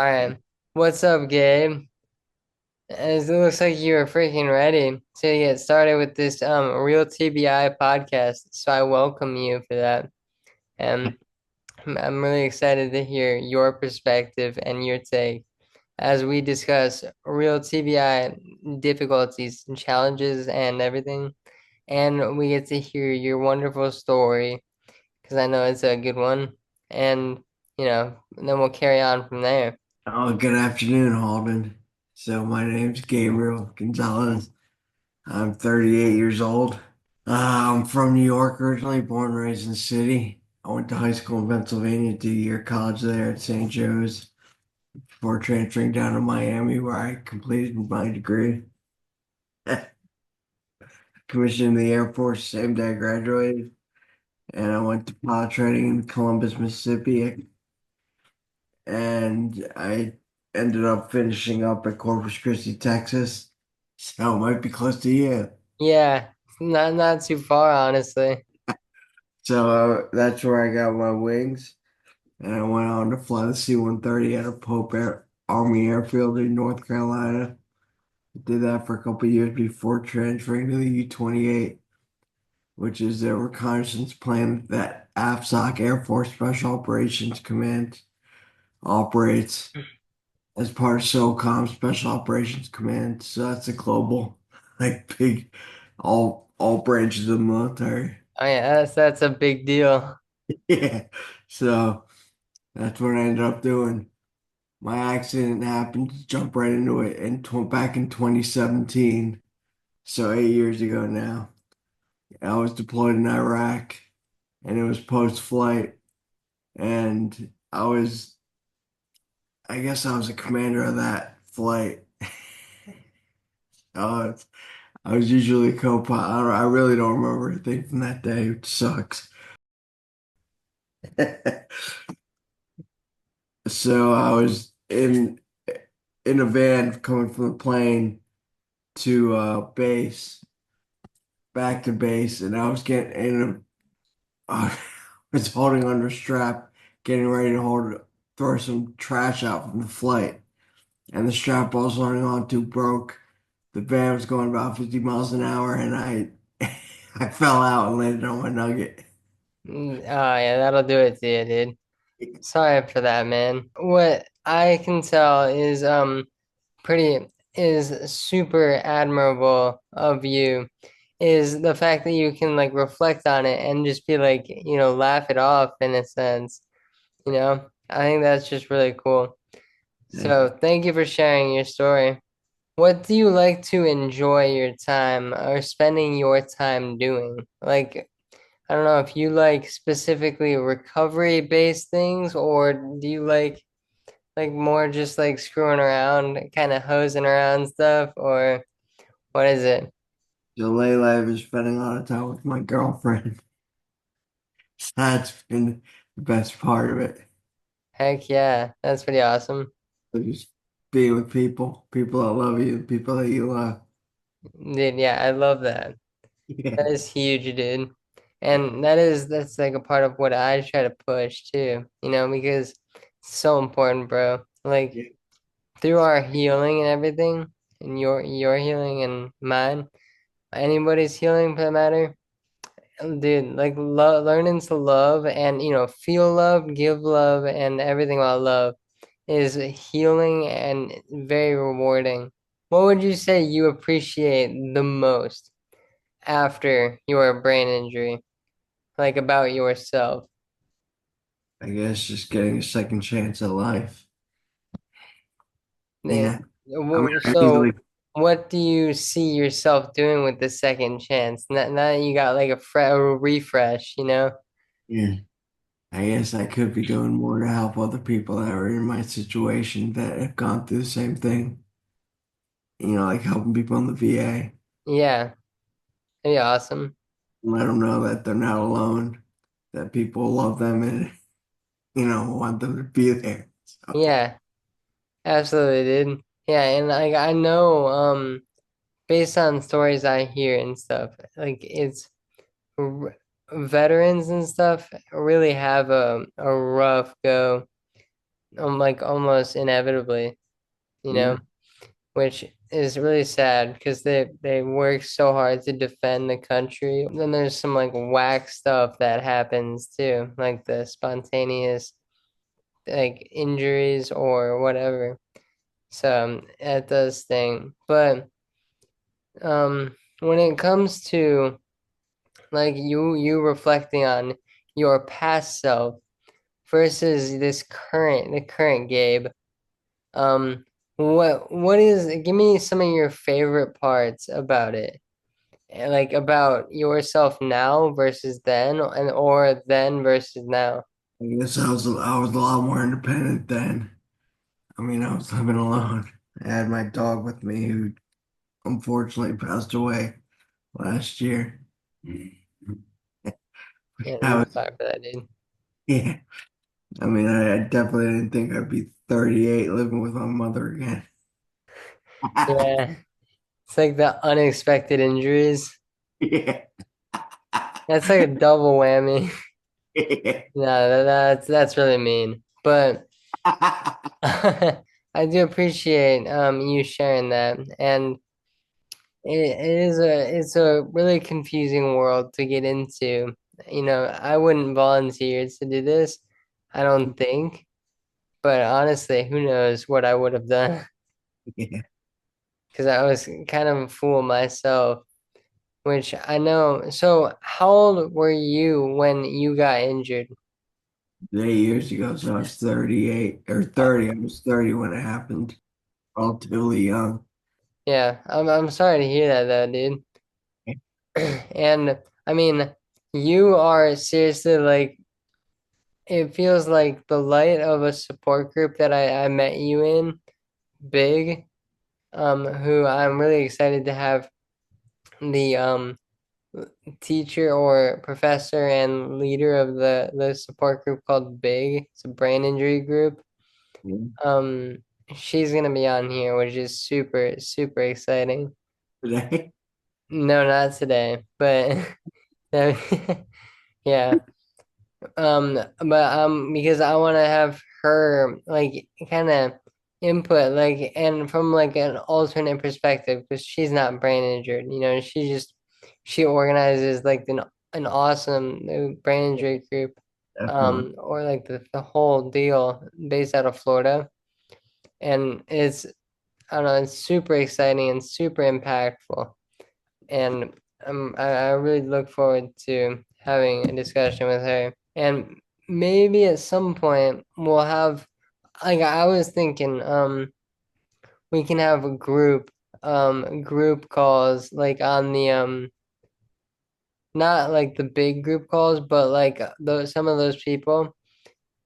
All right. What's up, Gabe? It looks like you are freaking ready to get started with this Real TBI podcast. So I welcome you for that. And I'm really excited to hear your perspective and your take as we discuss real TBI difficulties and challenges and everything. And we get to hear your wonderful story because I know it's a good one. And, then we'll carry on from there. Oh, good afternoon, Halden. So my name's Gabriel Gonzalez. I'm 38 years old. I'm from New York, originally born and raised in the city. I went to high school in Pennsylvania, did a year of college there at St. Joe's before transferring down to Miami, where I completed my degree. Commissioned in the Air Force same day I graduated, and I went to pilot training in Columbus, Mississippi, and I ended up finishing up at Corpus Christi, Texas. So it might be close to you. Yeah, not too far, honestly. So that's where I got my wings, and I went on to fly the C-130 out of Army Airfield in North Carolina. Did that for a couple of years before transferring to the U-28, which is the reconnaissance plane that AFSOC Air Force Special Operations Command operates as part of SOCOM Special Operations Command. So that's a global, like big, all branches of the military. Oh yeah, that's a big deal. Yeah. So that's what I ended up doing. My accident happened to jump right into it back in 2017. So 8 years ago now. I was deployed in Iraq and it was post-flight and I guess I was a commander of that flight. Uh, I was usually a co-pilot. I really don't remember anything from that day, which sucks. So I was in a van coming from the plane to base, back to base, and I was getting in I was holding under a strap, getting ready to throw some trash out from the flight, and the strap I was holding on to broke. The van was going about 50 miles an hour, and I fell out and landed on my nugget. Oh yeah, that'll do it to you, dude. Sorry for that, man. What I can tell pretty is super admirable of you is the fact that you can like reflect on it and just be like, laugh it off in a sense, I think that's just really cool. So thank you for sharing your story. What do you like to enjoy your time or spending your time doing? Like, I don't know if you like specifically recovery based things or do you like more just like screwing around, kind of hosing around stuff, or what is it? So lately, I've been spending a lot of time with my girlfriend. That's been the best part of it. Heck yeah, that's pretty awesome. Just being with people that love you, people that you love. Dude, yeah, I love that. Yeah. That is huge, dude. And that's like a part of what I try to push too, because it's so important, bro. Like Yeah. through our healing and everything, and your healing and mine, anybody's healing for that matter, dude. Like learning to love and feel love, give love, and everything about love is healing and very rewarding. What would you say you appreciate the most after your brain injury, like about yourself? I guess just getting a second chance at life. Yeah. Yeah. I mean, I So, easily, what do you see yourself doing with the second chance? Now that you got like a refresh, yeah, I guess I could be doing more to help other people that are in my situation that have gone through the same thing. Like helping people in the VA, Yeah, that'd be awesome. let them know that they're not alone, that people love them and, want them to be there. So, Yeah, absolutely, dude. Yeah, and like I know, based on stories I hear and stuff, like it's veterans and stuff really have a rough go like almost inevitably, you know, Yeah. which is really sad because they work so hard to defend the country. Then there's some like whack stuff that happens too, like the spontaneous like injuries or whatever. So it does sting. But when it comes to like you reflecting on your past self versus the current Gabe, um, what is give me some of your favorite parts about it? Like about yourself now versus then and or then versus now. I guess I was a lot more independent then. I mean, I was living alone. I had my dog with me who unfortunately passed away last year. Yeah, I I'm was, sorry for that, dude. yeah. I mean, I definitely didn't think I'd be 38 living with my mother again. Yeah. It's like the unexpected injuries. Yeah. That's like a double whammy. Yeah. No, that's really mean. But I do appreciate you sharing that. And it's a really confusing world to get into. You know, I wouldn't volunteer to do this, I don't think. But honestly, who knows what I would have done? Yeah. Because I was kind of a fool myself, which I know. So, how old were you when you got injured? 8 years ago, so I was 38 or 30. I was 30 when it happened. Relatively young. Yeah, I'm sorry to hear that though, dude. And I mean, you are seriously like it feels like the light of a support group that I met you in, big, who I'm really excited to have the teacher or professor and leader of the support group called Big. It's a brain injury group. Yeah. Um, she's gonna be on here, which is super, super exciting. Today. No, not today, but yeah. But because I want to have her like kind of input, like, and from like an alternate perspective, because she's not brain injured, you know, she organizes like an awesome brain injury group, Definitely. or like the whole deal based out of Florida, and it's I don't know, it's super exciting and super impactful, and I really look forward to having a discussion with her. And maybe at some point we'll have like I was thinking, we can have a group calls like on the not like the big group calls, but like those some of those people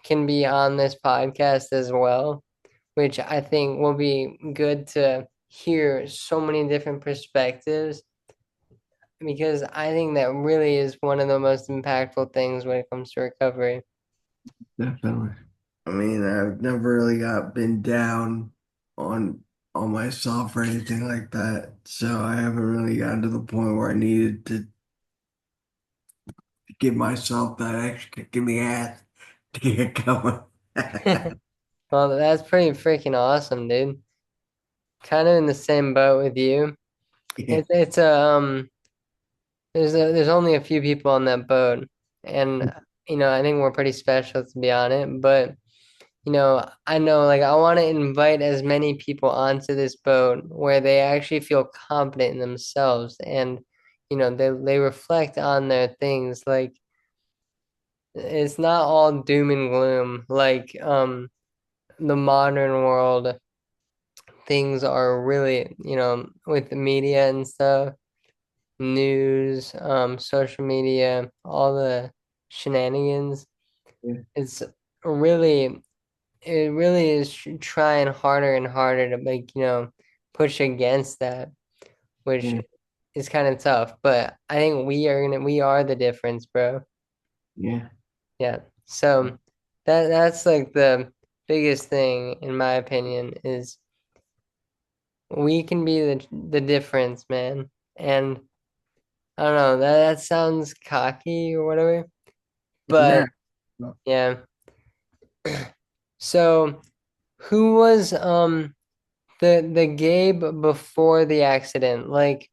can be on this podcast as well, which I think will be good to hear so many different perspectives because I think that really is one of the most impactful things when it comes to recovery. Definitely. I mean, I've never really got been down on on myself or anything like that. So I haven't really gotten to the point where I needed to give myself that extra kick in the ass to get going. Well, that's pretty freaking awesome, dude. Kind of in the same boat with you. Yeah. It's a there's only a few people on that boat, and you know I think we're pretty special to be on it. But you know like I want to invite as many people onto this boat where they actually feel confident in themselves, and you know they reflect on their things. Like it's not all doom and gloom. Like the modern world, things are really you know with the media and stuff, news, social media, all the shenanigans. Yeah. It's really, it really is trying harder and harder to make, you know, push against that, which Yeah. is kind of tough. But I think we are the difference, bro. Yeah. Yeah. So that's like the biggest thing, in my opinion, is we can be the difference, man. And I don't know, that sounds cocky or whatever. No. But yeah, So who was the Gabe before the accident? Like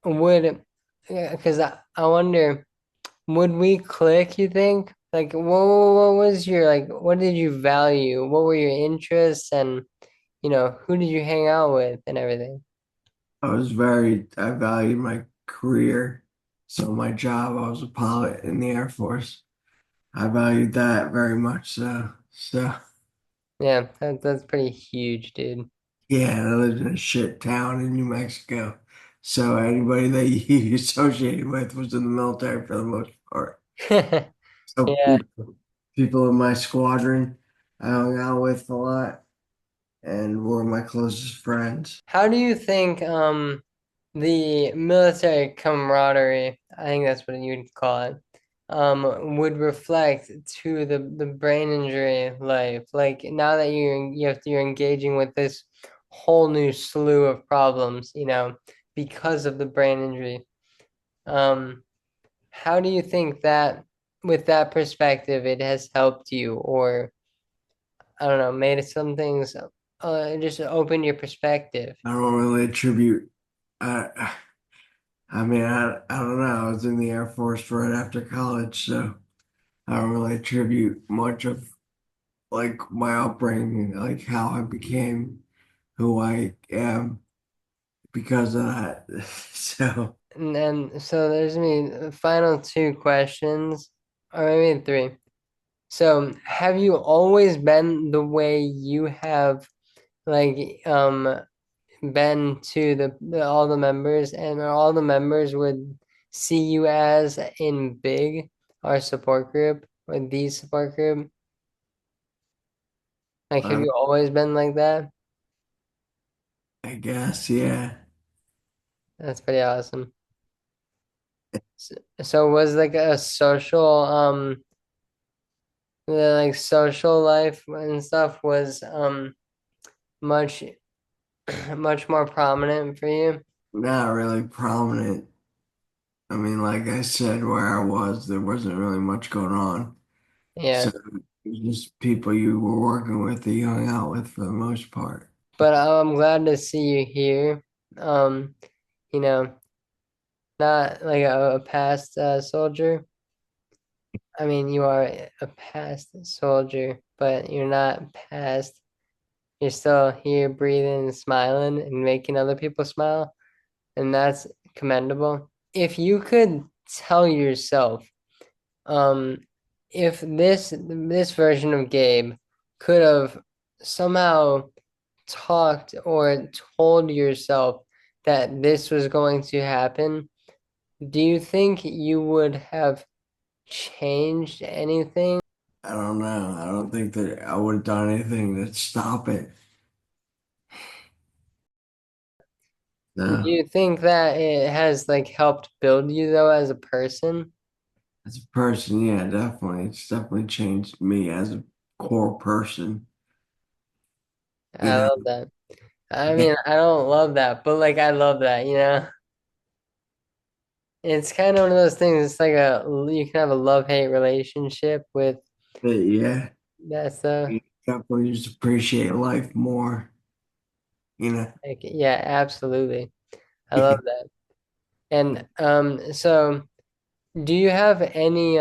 would because I wonder, would we click, you think? Like what was your like what did you value? What were your interests and who did you hang out with and everything? I valued my career. So my job, I was a pilot in the Air Force. I valued that very much so. So Yeah, that's pretty huge, dude. yeah, I lived in a shit town in New Mexico. So anybody that you associated with was in the military for the most part. So Yeah. people in my squadron I hung out with a lot and were my closest friends. How do you think the military camaraderie, I think that's what you'd call it, would reflect to the brain injury life? Like now that you're engaging with this whole new slew of problems, because of the brain injury. Um, how do you think that with that perspective it has helped you or I don't know, made some things just open your perspective? I don't really attribute uh, I don't know. I was in the Air Force right after college, so I don't really attribute much of like my upbringing, like how I became who I am because of that. So And then, so there's me final two questions, or maybe three. So, have you always been the way you have, like, been to all the members, and all the members would see you as in big, our support group, or the support group? Like, have uh, you always been like that? I guess, yeah. That's pretty awesome. So was like a social, the like social life and stuff was much much more prominent for you. Not really prominent. I mean, like I said, where I was, there wasn't really much going on. So Yeah. it was just people you were working with that you hung out with for the most part. But I'm glad to see you here. Um, you know, not like a past soldier. I mean, you are a past soldier, but you're not past. You're still here breathing and smiling and making other people smile, and that's commendable. If you could tell yourself Um, if this version of Gabe could have somehow talked or told yourself that this was going to happen, do you think you would have changed anything? I don't know. I don't think that I would have done anything to stop it. Do No. you think that it has like helped build you though as a person? As a person, yeah, definitely. It's definitely changed me as a core person. You I know, love that. I mean, I don't love that, but like I love that. It's kind of one of those things. It's like you can have a love-hate relationship with but yeah, that stuff. you definitely just appreciate life more. You know, Like, yeah, absolutely. I love that. And so do you have any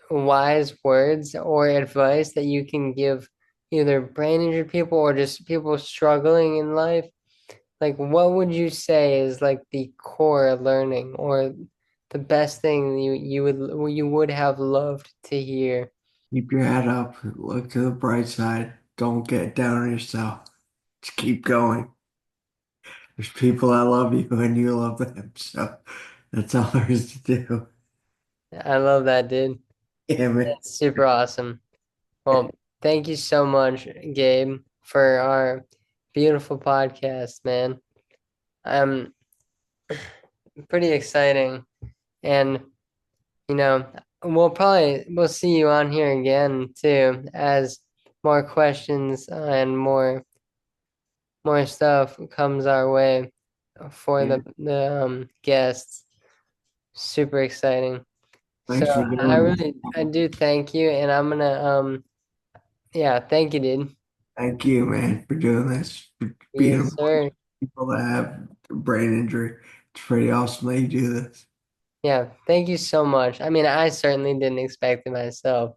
wise words or advice that you can give either brain injured people or just people struggling in life? Like, what would you say is like the core learning or the best thing you would have loved to hear? keep your head up, look to the bright side. Don't get down on yourself. Just keep going. There's people that love you and you love them. So that's all there is to do. I love that, dude. Yeah, man. That's super awesome. Well, thank you so much, Gabe, for our beautiful podcast, man. I'm pretty exciting, and you know, we'll see you on here again too, as more questions and more stuff comes our way for Yeah. the guests. Super exciting. So Thanks for I doing really I do thank you, and I'm gonna Yeah, thank you, dude. Thank you, man, for doing this, for being Yes, one of sir. the people that have a brain injury. It's pretty awesome that you do this. Yeah, thank you so much. I mean, I certainly didn't expect it myself,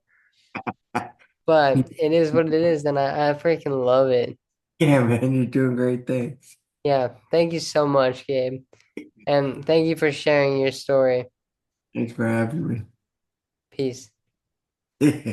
but it is what it is, and I freaking love it. Yeah, man, you're doing great things. Yeah, thank you so much, Gabe. And thank you for sharing your story. Thanks for having Peace. me.